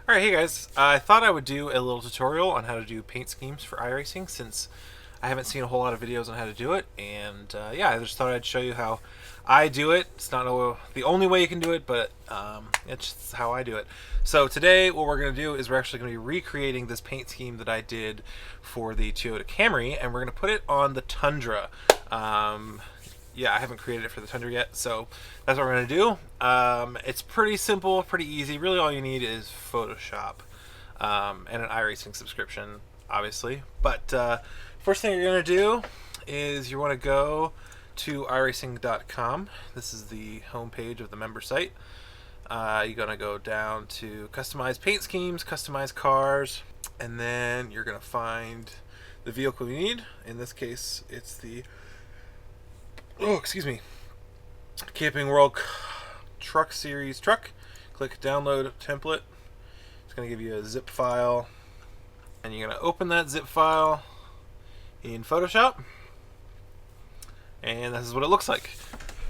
Alright, hey guys. I thought I would do a little tutorial on how to do paint schemes for iRacing since I haven't seen a whole lot of videos on how to do it, and yeah, I just thought I'd show you how I do it. It's not the only way you can do it, but it's just how I do it. So today what we're going to do is we're actually going to be recreating this paint scheme that I did for the Toyota Camry, and we're going to put it on the Tundra. Yeah, I haven't created it for the Tundra yet, so that's what we're going to do. It's pretty simple, pretty easy. Really all you need is Photoshop and an iRacing subscription, obviously. But first thing you're going to do is you want to go to iRacing.com. This is the homepage of the member site. You're going to go down to Customize Paint Schemes, Customize Cars, and then you're going to find the vehicle you need. In this case, it's the Camping World Truck Series truck. Click download template. It's going to give you a zip file, and you're going to open that zip file in Photoshop, and this is what it looks like.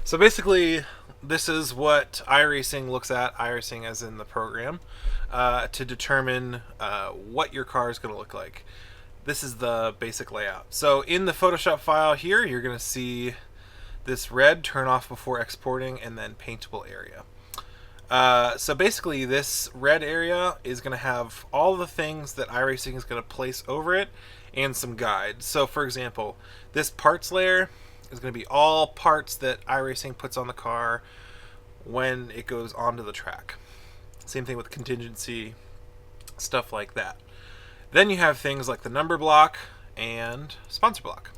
So basically this is what iRacing looks at, iRacing as in the program, to determine what your car is going to look like. This is the basic layout. So in the Photoshop file here, you're going to see this red, turn off before exporting, and then paintable area. So basically this red area is going to have all the things that iRacing is going to place over it and some guides. So for example, this parts layer is going to be all parts that iRacing puts on the car when it goes onto the track. Same thing with contingency, stuff like that. Then you have things like the number block and sponsor block.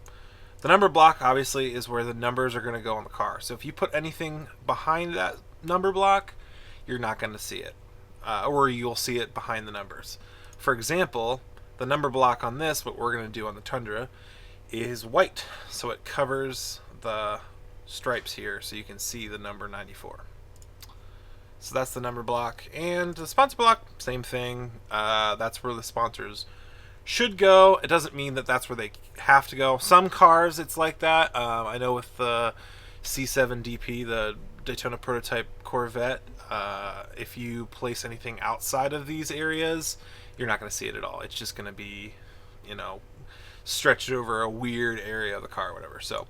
The number block obviously is where the numbers are going to go on the car. So if you put anything behind that number block, you're not going to see it, or you'll see it behind the numbers. For example, the number block on this, what we're going to do on the Tundra, is white, so it covers the stripes here so you can see the number 94. So that's the number block. And the sponsor block, same thing. That's where the sponsors should go. It doesn't mean that that's where they have to go. Some cars it's like that. I know with the C7 DP, the Daytona prototype Corvette, if you place anything outside of these areas, you're not going to see it at all. It's just going to be, stretched over a weird area of the car or whatever. So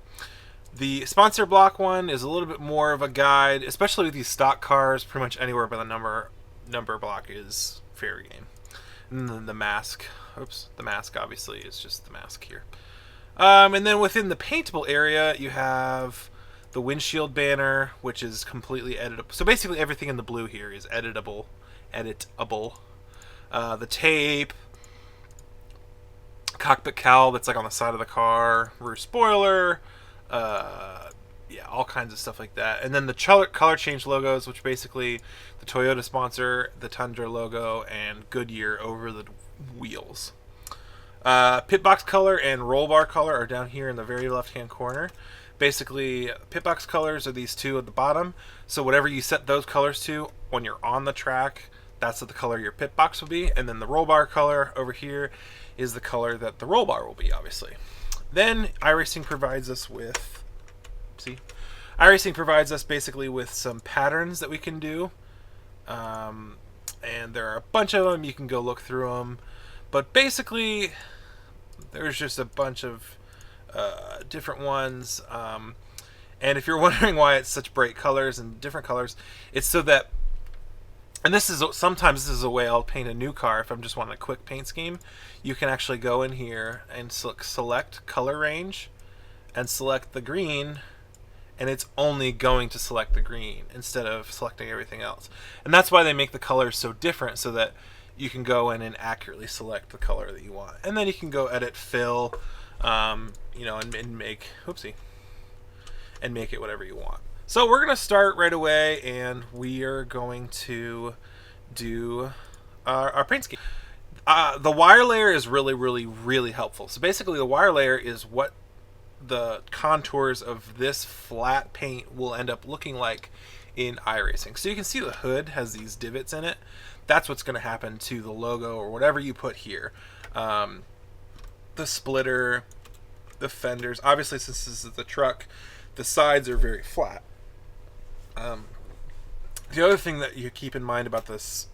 the sponsor block one is a little bit more of a guide, especially with these stock cars. Pretty much anywhere by the number block is fair game. And then the mask, the mask obviously is just the mask here. And then within the paintable area, you have the windshield banner, which is completely editable. So basically everything in the blue here is editable. The tape, cockpit cowl that's like on the side of the car, rear spoiler, yeah, all kinds of stuff like that. And then the color change logos, which basically the Toyota sponsor, the Tundra logo, and Goodyear over the wheels. Pit box color and rollbar color are down here in the very left hand corner. Basically, pit box colors are these two at the bottom. So whatever you set those colors to when you're on the track, that's the color your pit box will be. And then the rollbar color over here is the color that the rollbar will be, obviously. Then iRacing provides us with, iRacing provides us basically with some patterns that we can do. And there are a bunch of them. You can go look through them. But basically, there's just a bunch of different ones. And if you're wondering why it's such bright colors and different colors, it's so that, and sometimes this is a way I'll paint a new car if I'm just wanting a quick paint scheme. You can actually go in here and select color range and select the green, and it's only going to select the green instead of selecting everything else. And that's why they make the colors so different, so that you can go in and accurately select the color that you want. And then you can go edit, fill, and make, and make it whatever you want. So we're going to start right away, and we are going to do our paint scheme. The wire layer is really, really, really helpful. So basically the wire layer is what the contours of this flat paint will end up looking like in iRacing. So you can see the hood has these divots in it. That's what's going to happen to the logo or whatever you put here. The splitter, the fenders. Obviously, since this is the truck, the sides are very flat. The other thing that you keep in mind about this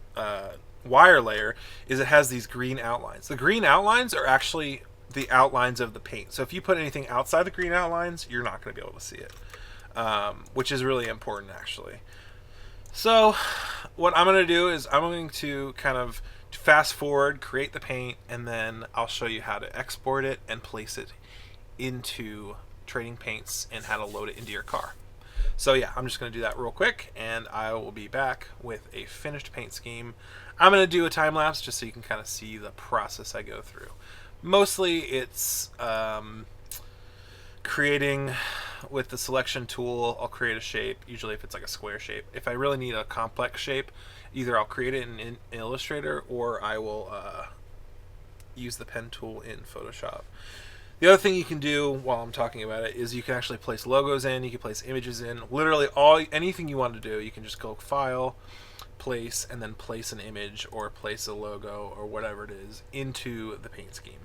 wire layer is it has these green outlines. The green outlines are actually the outlines of the paint. So if you put anything outside the green outlines, you're not going to be able to see it, which is really important actually. So what I'm going to do is I'm going to kind of fast forward, create the paint, and then I'll show you how to export it and place it into Trading Paints and how to load it into your car. So yeah, I'm just going to do that real quick, and I will be back with a finished paint scheme. I'm going to do a time lapse just so you can kind of see the process I go through. Mostly it's creating with the selection tool. I'll create a shape, usually if it's like a square shape. If I really need a complex shape, either I'll create it in Illustrator or I will use the pen tool in Photoshop. The other thing you can do while I'm talking about it is you can actually place logos in, you can place images in, literally anything you want to do. You can just go File, Place, and then place an image or place a logo or whatever it is into the paint scheme.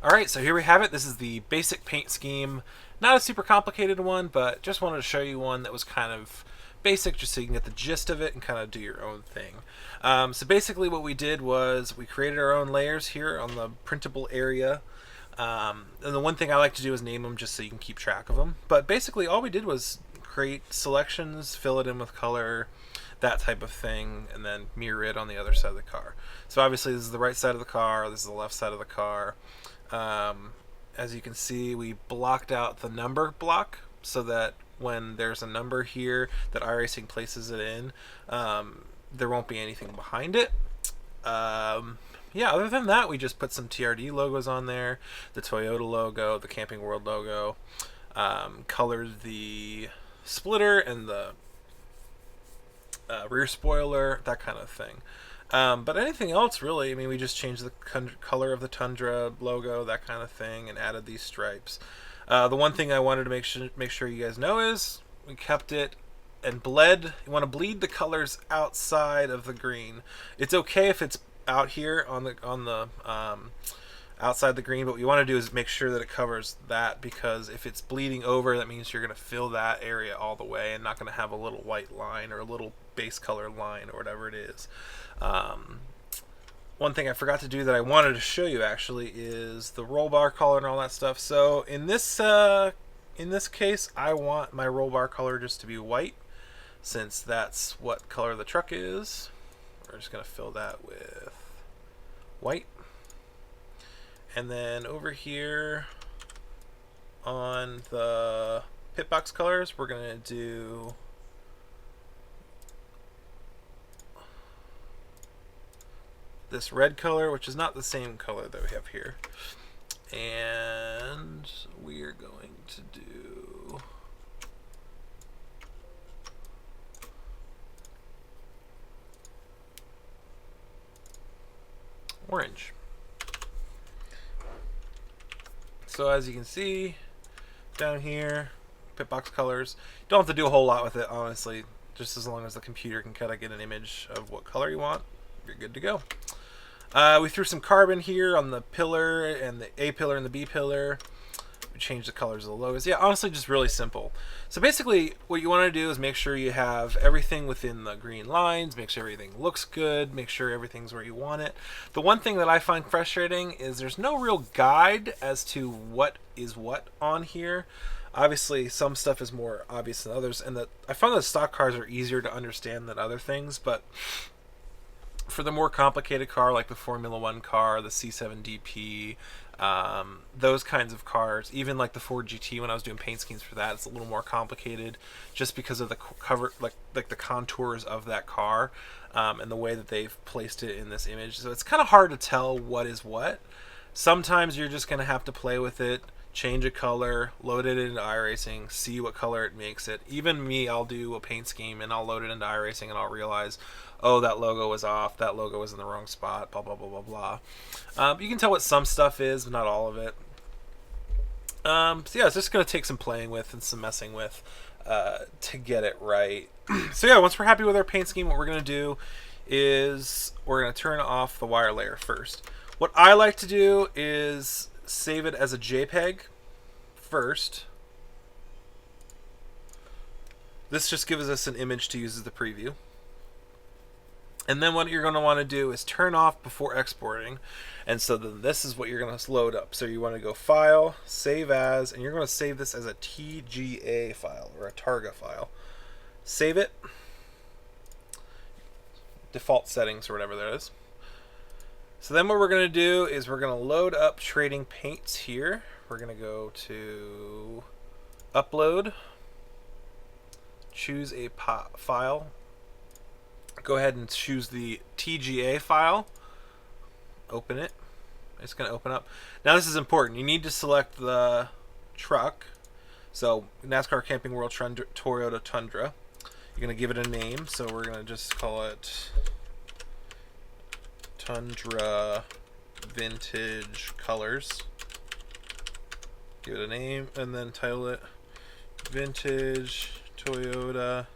Alright, so here we have it. This is the basic paint scheme. Not a super complicated one, but just wanted to show you one that was kind of basic just so you can get the gist of it and kind of do your own thing. So basically what we did was we created our own layers here on the printable area. And the one thing I like to do is name them just so you can keep track of them. But basically all we did was create selections, fill it in with color, that type of thing, and then mirror it on the other side of the car. So obviously this is the right side of the car, this is the left side of the car. As you can see, we blocked out the number block so that when there's a number here that iRacing places it in, there won't be anything behind it. Yeah, other than that, we just put some TRD logos on there, the Toyota logo, the Camping World logo, colored the splitter and the rear spoiler, that kind of thing. But anything else, really, I mean, we just changed the color of the Tundra logo, that kind of thing, and added these stripes. The one thing I wanted to make sure you guys know is we kept it and bled. You want to bleed the colors outside of the green. It's okay if it's out here on the outside the green, but what you want to do is make sure that it covers that, because if it's bleeding over, that means you're going to fill that area all the way and not going to have a little white line or a little base color line or whatever it is. One thing I forgot to do that I wanted to show you actually is the Rollbar Color and all that stuff. So in this case, I want my Rollbar Color just to be white, since that's what color the truck is. We're just going to fill that with white. And then over here on the pit box colors, we're going to do this red color, which is not the same color that we have here. And we are going to do orange. So as you can see down here, pit box colors, don't have to do a whole lot with it, honestly. Just as long as the computer can kind of get an image of what color you want, you're good to go. We threw some carbon here on the pillar and the A pillar and the B pillar. change the colors of the logos. Yeah, honestly, just really simple. So basically, what you want to do is make sure you have everything within the green lines, make sure everything looks good, make sure everything's where you want it. The one thing that I find frustrating is there's no real guide as to what is what on here. Obviously, some stuff is more obvious than others, and I find that stock cars are easier to understand than other things, but for the more complicated car, like the Formula One car, the C7DP, those kinds of cars, even like the Ford GT, when I was doing paint schemes for that, it's a little more complicated just because of the cover, like the contours of that car, and the way that they've placed it in this image. So it's kind of hard to tell what is what. Sometimes you're just going to have to play with it, change a color, load it into iRacing, see what color it makes it. Even me, I'll do a paint scheme and I'll load it into iRacing and I'll realize, oh, that logo was off, that logo was in the wrong spot, blah, blah, blah, blah, blah. You can tell what some stuff is, but not all of it. So yeah, it's just going to take some playing with and some messing with to get it right. So yeah, once we're happy with our paint scheme, what we're going to do is we're going to turn off the wire layer first. What I like to do is save it as a JPEG first. This just gives us an image to use as the preview. And then what you're going to want to do is turn off before exporting. And so then this is what you're going to load up. So you want to go File, Save As, and you're going to save this as a TGA file or a Targa file. Save it. Default settings or whatever that is. So then what we're going to do is we're going to load up Trading Paints here. We're going to go to Upload, choose a file. Go ahead and choose the TGA file. Open it. It's going to open up. Now this is important. You need to select the truck. So NASCAR Camping World Toyota Tundra. You're going to give it a name. So we're going to just call it Tundra Vintage Colors. Give it a name and then title it Vintage Toyota.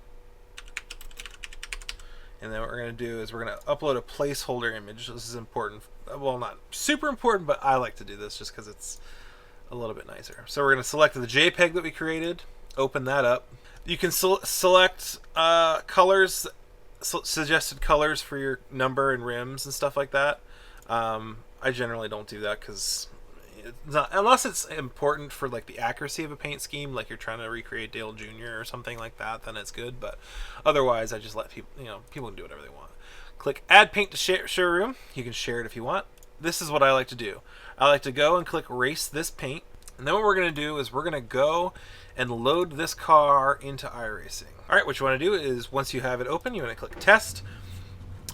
And then what we're going to do is we're going to upload a placeholder image. This is important. Well, not super important, but I like to do this just because it's a little bit nicer. So we're going to select the JPEG that we created, open that up. You can select colors, suggested colors for your number and rims and stuff like that. I generally don't do that because unless it's important for like the accuracy of a paint scheme, like you're trying to recreate Dale Jr. or something like that, then it's good. But otherwise, I just let people, people can do whatever they want. Click Add Paint to Showroom. You can share it if you want. This is what I like to do. I like to go and click Race This Paint, and then what we're going to do is we're going to go and load this car into iRacing. All right, what you want to do is once you have it open, you want to click Test.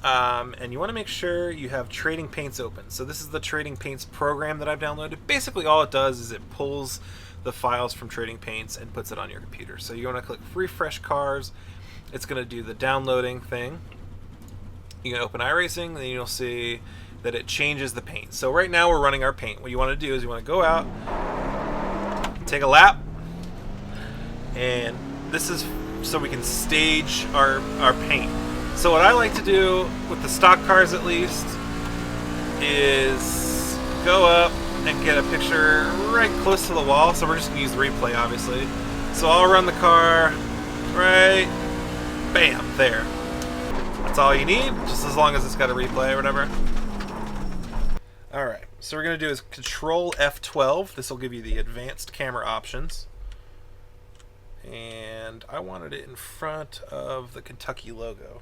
And you want to make sure you have Trading Paints open. So this is the Trading Paints program that I've downloaded. Basically all it does is it pulls the files from Trading Paints and puts it on your computer. So you want to click Refresh Cars. It's going to do the downloading thing. You can open iRacing, and then you'll see that it changes the paint. So right now we're running our paint. What you want to do is you want to go out, take a lap, and this is so we can stage our paint. So what I like to do with the stock cars at least is go up and get a picture right close to the wall. So we're just going to use the replay obviously. So I'll run the car right, bam, there. That's all you need, just as long as it's got a replay or whatever. Alright, so what we're going to do is Control F12. This will give you the advanced camera options. And I wanted it in front of the Kentucky logo.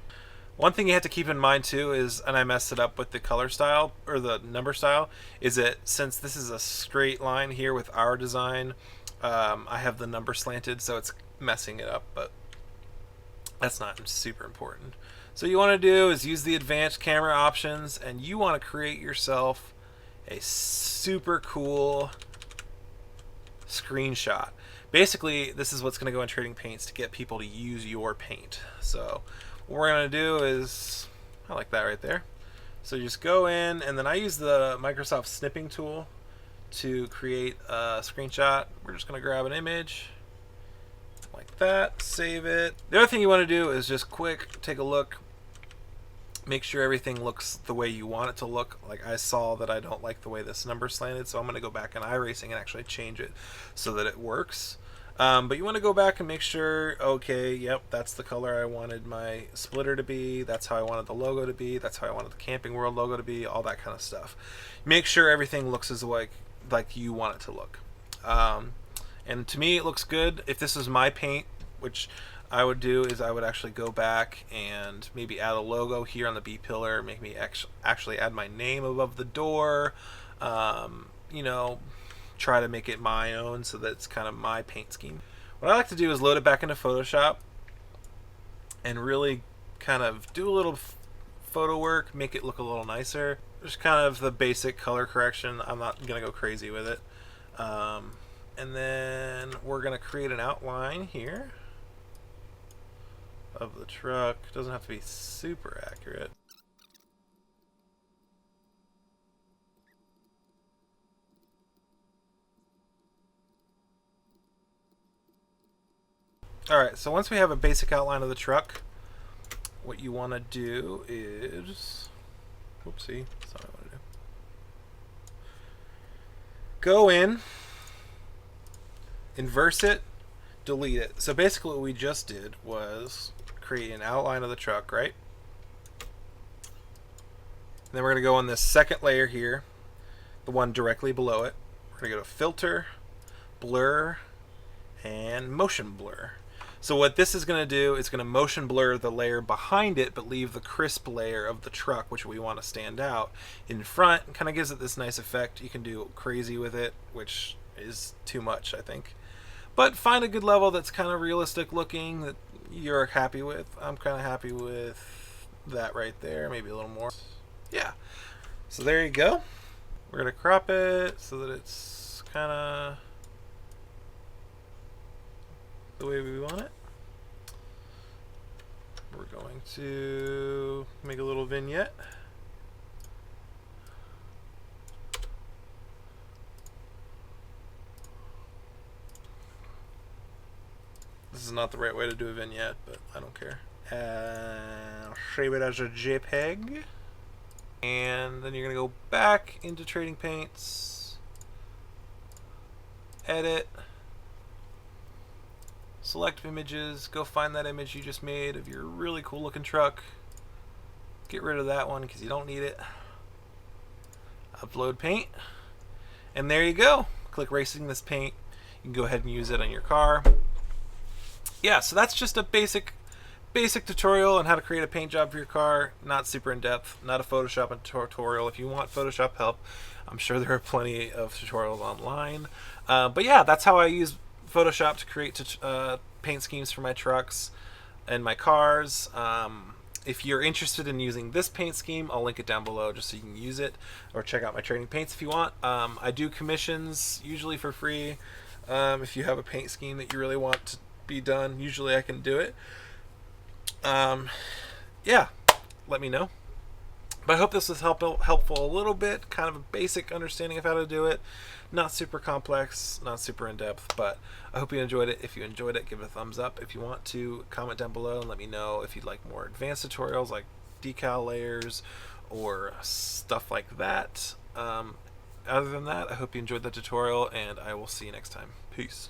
One thing you have to keep in mind too is, and I messed it up with the color style or the number style, is that since this is a straight line here with our design, I have the number slanted, so it's messing it up, but that's not super important. So you want to do is use the advanced camera options, and you want to create yourself a super cool screenshot. Basically, this is what's going to go in Trading Paints to get people to use your paint. So what we're going to do is, I like that right there. So you just go in, and then I use the Microsoft snipping tool to create a screenshot. We're just going to grab an image like that, save it. The other thing you want to do is just quick take a look Make sure everything looks the way you want it to look. Like I saw that I don't like the way this number slanted, so I'm going to go back in iRacing and actually change it so that it works. But you want to go back and make sure, okay, yep, that's the color I wanted my splitter to be. That's how I wanted the logo to be. That's how I wanted the Camping World logo to be. All that kind of stuff. Make sure everything looks as like you want it to look. And to me, it looks good. If this is my paint, which I would do, is I would actually go back and maybe add a logo here on the B pillar. Make me actually add my name above the door. You know, try to make it my own so that it's kind of my paint scheme. What I like to do is load it back into Photoshop and really kind of do a little photo work, make it look a little nicer. Just kind of the basic color correction. I'm not going to go crazy with it. And then we're going to create an outline here of the truck. Doesn't have to be super accurate. Alright, so once we have a basic outline of the truck, what you want to do is, whoopsie, that's not what I want to do. Go in, inverse it, delete it. So basically what we just did was create an outline of the truck, right? And then we're going to go on this second layer here, the one directly below it. We're going to go to Filter, Blur, and Motion Blur. So what this is going to do is going to motion blur the layer behind it, but leave the crisp layer of the truck, which we want to stand out, in front. Kind of gives it this nice effect. You can do crazy with it, which is too much, I think. But find a good level that's kind of realistic looking, that you're happy with. I'm kind of happy with that right there. Maybe a little more. Yeah. So there you go. We're going to crop it so that it's kind of the way we want it. We're going to make a little vignette. This is not the right way to do a vignette, but I don't care. I'll save it as a JPEG. And then you're going to go back into Trading Paints, Edit, select images, go find that image you just made of your really cool looking truck. Get rid of that one because you don't need it. Upload paint. And there you go. Click Racing this paint. You can go ahead and use it on your car. Yeah, so that's just a basic tutorial on how to create a paint job for your car. Not super in-depth, not a Photoshop tutorial. If you want Photoshop help, I'm sure there are plenty of tutorials online. But yeah, that's how I use Photoshop to create paint schemes for my trucks and my cars. If you're interested in using this paint scheme, I'll link it down below just so you can use it, or check out my Trading Paints if you want. I do commissions, usually for free. If you have a paint scheme that you really want to be done, usually I can do it. Yeah, let me know. But I hope this was helpful a little bit, kind of a basic understanding of how to do it. Not super complex, not super in-depth, but I hope you enjoyed it. If you enjoyed it, give it a thumbs up. If you want to, comment down below and let me know if you'd like more advanced tutorials like decal layers or stuff like that. Other than that, I hope you enjoyed the tutorial, and I will see you next time. Peace.